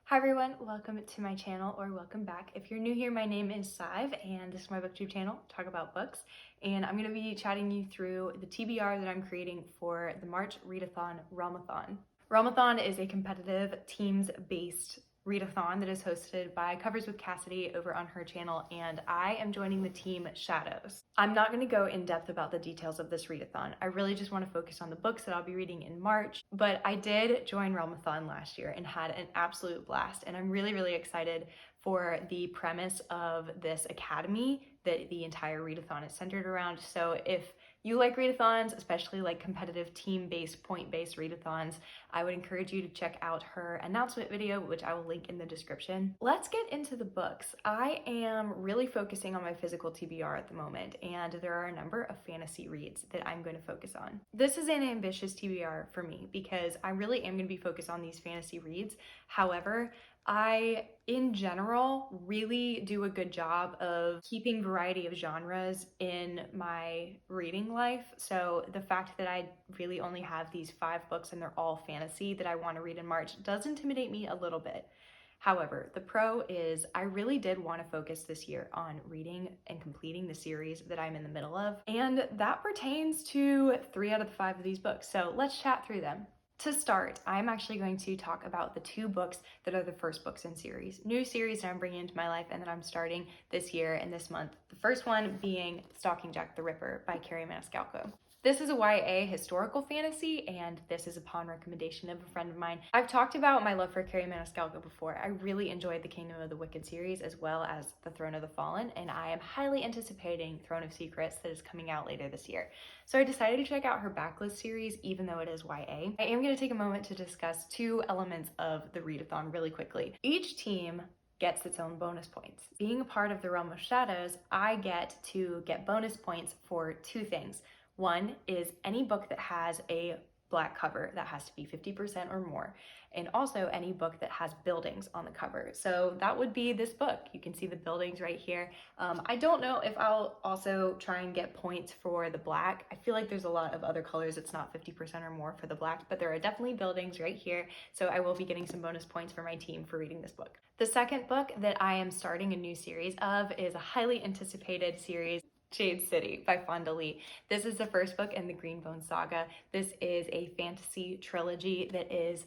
Hi everyone, welcome to my channel, or welcome back. If you're new here, my name is Sive and this is my booktube channel, talk about books. And I'm going to be chatting you through the TBR that I'm creating for the March readathon Realm-a-thon. Realm-a-thon is a competitive teams-based readathon that is hosted by Covers with Cassidy over on her channel, and I am joining the team Shadows. I'm not going to go in depth about the details of this readathon. I really just want to focus on the books that I'll be reading in March, but I did join Realm-a-thon last year and had an absolute blast, and I'm really excited for the premise of this academy that the entire readathon is centered around. So if you like readathons, especially like competitive team-based, point-based readathons, I would encourage you to check out her announcement video, which I will link in the description. Let's get into the books. I am really focusing on my physical TBR at the moment, and there are a number of fantasy reads that I'm going to focus on. This is an ambitious TBR for me because I really am going to be focused on these fantasy reads. However, I, in general, really do a good job of keeping variety of genres in my reading life. So the fact that I really only have these 5 books and they're all fantasy that I want to read in March does intimidate me a little bit. However, the pro is I really did want to focus this year on reading and completing the series that I'm in the middle of, and that pertains to 3 out of the 5 of these books. So let's chat through them. To start, I'm actually going to talk about the 2 books that are the first books in series. New series that I'm bringing into my life and that I'm starting this year and this month. The first one being Stalking Jack the Ripper by Carrie Maniscalco. This is a YA historical fantasy, and this is upon recommendation of a friend of mine. I've talked about my love for Carrie Maniscalco before. I really enjoyed the Kingdom of the Wicked series as well as the Throne of the Fallen, and I am highly anticipating Throne of Secrets that is coming out later this year. So I decided to check out her backlist series, even though it is YA. I am going to take a moment to discuss 2 elements of the readathon really quickly. Each team gets its own bonus points. Being a part of the Realm of Shadows, I get to get bonus points for 2 things. One is any book that has a black cover that has to be 50% or more, and also any book that has buildings on the cover. So that would be this book. You can see the buildings right here. I don't know if I'll also try and get points for the black. I feel like there's a lot of other colors it's not 50% or more for the black, but there are definitely buildings right here, so I will be getting some bonus points for my team for reading this book. The second book that I am starting a new series of is a highly anticipated series, Shade City by Fonda Lee. This is the first book in the Greenbone saga. This is a fantasy trilogy that is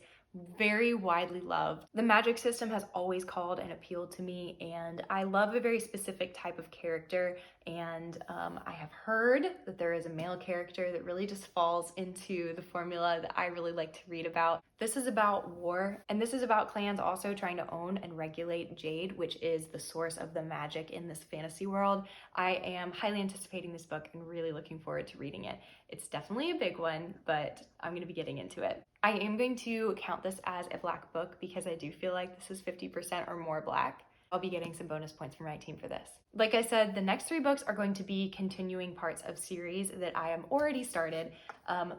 very widely loved. The magic system has always called and appealed to me, and I love a very specific type of character, and I have heard that there is a male character that really just falls into the formula that I really like to read about. This is about war, and this is about clans also trying to own and regulate jade, which is the source of the magic in this fantasy world. I am highly anticipating this book and really looking forward to reading it. It's definitely a big one, but I'm going to be getting into it. I am going to count this as a black book because I do feel like this is 50% or more black. I'll be getting some bonus points for my team for this. Like I said, the next 3 books are going to be continuing parts of series that I am already started.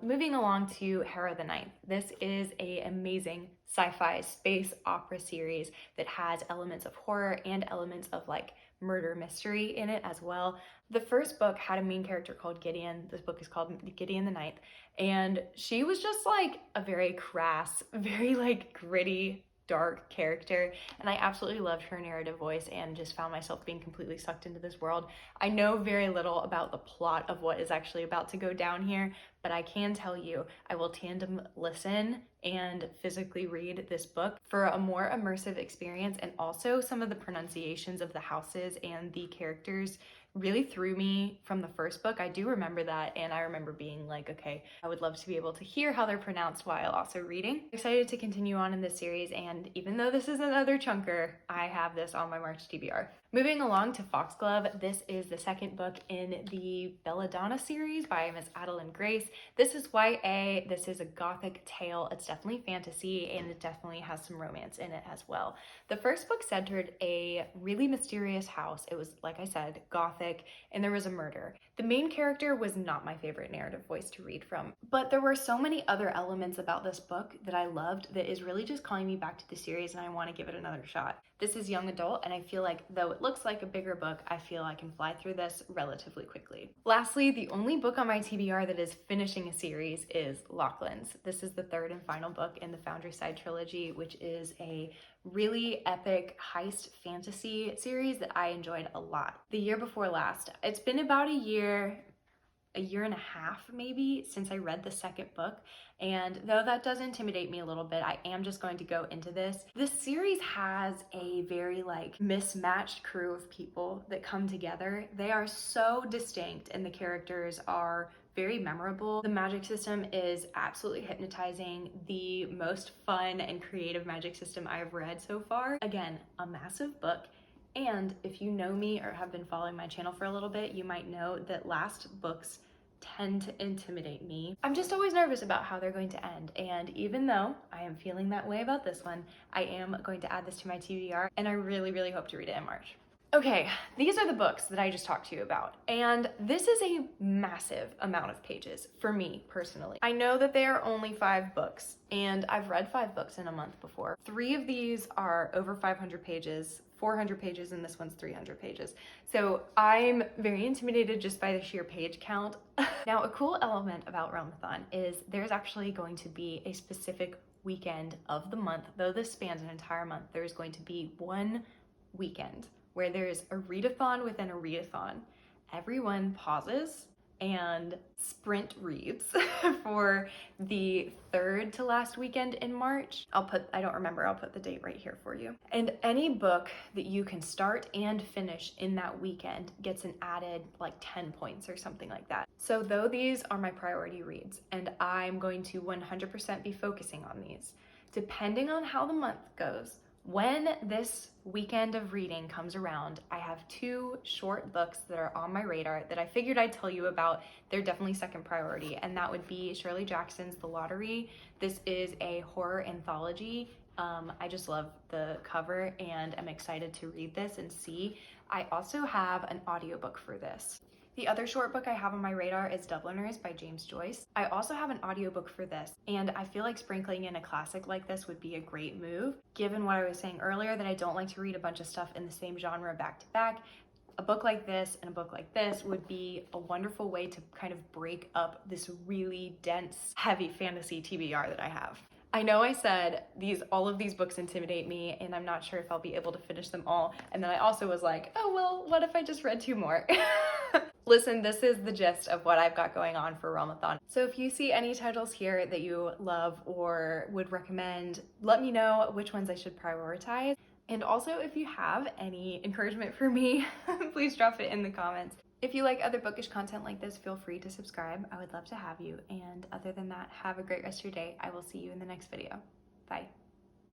Moving along to Hera the Ninth. This is an amazing sci-fi space opera series that has elements of horror and elements of like murder mystery in it as well. The first book had a main character called Gideon. This book is called Gideon the Ninth, and she was just like a very crass, very like gritty, dark character, and I absolutely loved her narrative voice and just found myself being completely sucked into this world. I know very little about the plot of what is actually about to go down here, but I can tell you I will tandem listen and physically read this book for a more immersive experience, and also some of the pronunciations of the houses and the characters really threw me from the first book. I do remember that, and I remember being like, okay, I would love to be able to hear how they're pronounced while also reading. I'm excited to continue on in this series, and even though this is another chunker, I have this on my March TBR. Moving along to Foxglove, this is the second book in the Belladonna series by Miss Adeline Grace. This is YA, this is a gothic tale. It's definitely fantasy, and it definitely has some romance in it as well. The first book centered a really mysterious house. It was, like I said, gothic, and there was a murder. The main character was not my favorite narrative voice to read from, but there were so many other elements about this book that I loved that is really just calling me back to the series, and I want to give it another shot. This is young adult, and I feel like though it looks like a bigger book, I feel I can fly through this relatively quickly. Lastly, the only book on my TBR that is finished finishing a series is Lachlan's. This is the third and final book in the Foundry Side trilogy, which is a really epic heist fantasy series that I enjoyed a lot. The year before last, it's been about a year and a half maybe since I read the second book, and though that does intimidate me a little bit, I am just going to go into this. This series has a very mismatched crew of people that come together. They are so distinct and the characters are very memorable. The magic system is absolutely hypnotizing, the most fun and creative magic system I've read so far. Again, a massive book. And if you know me or have been following my channel for a little bit, you might know that last books tend to intimidate me. I'm just always nervous about how they're going to end. And even though I am feeling that way about this one, I am going to add this to my TBR, and I really, really hope to read it in March. Okay, these are the books that I just talked to you about, and this is a massive amount of pages for me personally. I know that they are only 5 books, and I've read 5 books in a month before. 3 of these are over 500 pages, 400 pages, and this one's 300 pages. So I'm very intimidated just by the sheer page count. Now, a cool element about Realm-a-thon is there's actually going to be a specific weekend of the month. Though this spans an entire month, there's going to be one weekend where there's a readathon within a readathon. Everyone pauses and sprint reads for the 3rd to last weekend in March. I don't remember, I'll put the date right here for you. And any book that you can start and finish in that weekend gets an added 10 points or something like that. So though these are my priority reads, and I'm going to 100% be focusing on these, depending on how the month goes, when this weekend of reading comes around, I have 2 short books that are on my radar that I figured I'd tell you about. They're definitely second priority, and that would be Shirley Jackson's The Lottery. This is a horror anthology. I just love the cover, and I'm excited to read this and see. I also have an audiobook for this. The other short book I have on my radar is Dubliners by James Joyce. I also have an audiobook for this, and I feel like sprinkling in a classic like this would be a great move. Given what I was saying earlier, that I don't like to read a bunch of stuff in the same genre back to back, a book like this and a book like this would be a wonderful way to kind of break up this really dense, heavy fantasy TBR that I have. I know I said all of these books intimidate me, and I'm not sure if I'll be able to finish them all. And then I also was like, oh, well, what if I just read 2 more? Listen, this is the gist of what I've got going on for Realm-a-thon. So if you see any titles here that you love or would recommend, let me know which ones I should prioritize. And also, if you have any encouragement for me, please drop it in the comments. If you like other bookish content like this, feel free to subscribe. I would love to have you. And other than that, have a great rest of your day. I will see you in the next video. Bye.